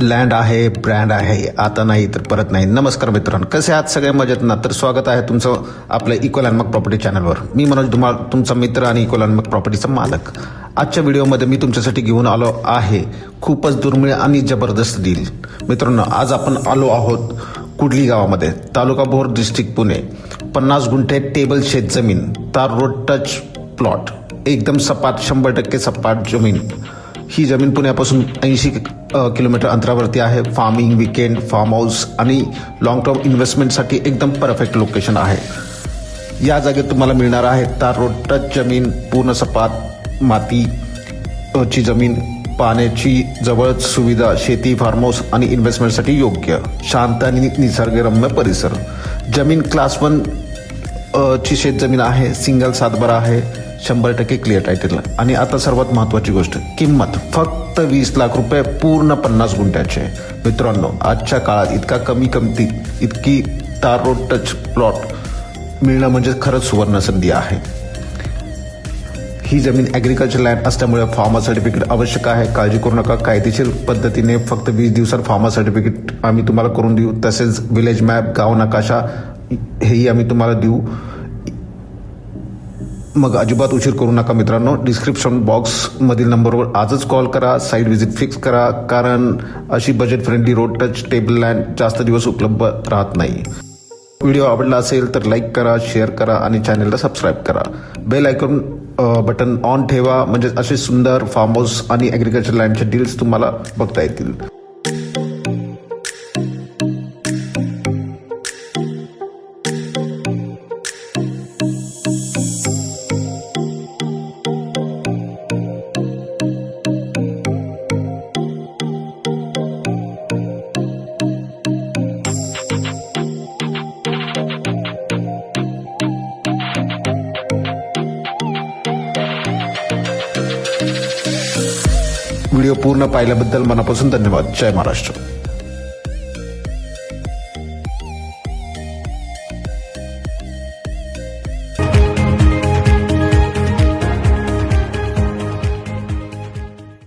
Land आहे, brand आहे, आता नाही तर परत नाही. नमस्कार मित्रांनो, कसे आहात सगळे? मजेत ना? तर स्वागत आहे तुमचं आपल्या इको लँडमार्क प्रॉपर्टी चॅनलवर. मी मनोज धुमाळ, तुमचा मित्र आणि इको लँडमार्क प्रॉपर्टीचा मालक. आजच्या व्हिडिओमध्ये मी तुमच्यासाठी घेऊन आलो आहे खूपच दुर्मिळ आणि जबरदस्त डील. मित्रांनो, आज आपण आलो आहोत कुडली गावामध्ये, तालुका भोर, डिस्ट्रिक्ट पुणे. 50 गुंठे टेबल शेत जमीन, तार रोड टच प्लॉट, एकदम सपाट, 100% सपाट जमीन. ही जमीन पुण्यापासून 80 किलोमीटर अंतरावरती आहे. फार्मिंग, विकेंड, फार्म हाऊस आणि लॉंग टर्म इन्व्हेस्टमेंटसाठी एकदम परफेक्ट लोकेशन आहे. या जागेत तुम्हाला मिळणार आहे तार रोड टच जमीन, पूर्ण सपाट मातीची जमीन, पाण्याची जवळच सुविधा, शेती, फार्म हाऊस आणि इन्व्हेस्टमेंटसाठी योग्य, शांत आणि निसर्गरम्य परिसर. जमीन क्लास 1 ची शेत जमीन आहे. सिंगल सातबारा आहे. 100% क्लिअर टायटल. आणि आता सर्वात महत्त्वाची गोष्ट, किंमत फक्त 20 लाख रुपये, पूर्ण 50 गुंठ्याचे. मित्रांनो, आजच्या काळात इतका कमी किमतीत इतकी तार रोड टच प्लॉट मिळणं म्हणजे खरंच सुवर्ण संधी आहे. ही जमीन ॲग्रिकल्चर लँड असल्यामुळे फार्मर सर्टिफिकेट आवश्यक आहे. काळजी करू नका, कायदेशीर पद्धतीने फक्त 20 दिवसात फार्मर सर्टिफिकेट आम्ही तुम्हाला करून देऊ. तसेच विलेज मॅप, गाव नकाशा हेही आम्ही तुम्हाला देऊ. मग अजिबात उशीर करू नका मित्रांनो. डिस्क्रिप्शन बॉक्समधील नंबरवर आजच कॉल करा, साईट व्हिजिट फिक्स करा, कारण अशी budget friendly road touch table land जास्त दिवस उपलब्ध राहत नाही. व्हिडिओ आवडला असेल तर लाईक करा, शेअर करा आणि चॅनलला सबस्क्राईब करा. बेल आयकॉन बटन ऑन ठेवा, म्हणजे असे सुंदर फार्म हाऊस आणि ॲग्रिकल्चर लँडचे डील्स तुम्हाला बघता येतील. व्हिडिओ पूर्ण पाहिल्याबद्दल मनापासून धन्यवाद. जय महाराष्ट्र.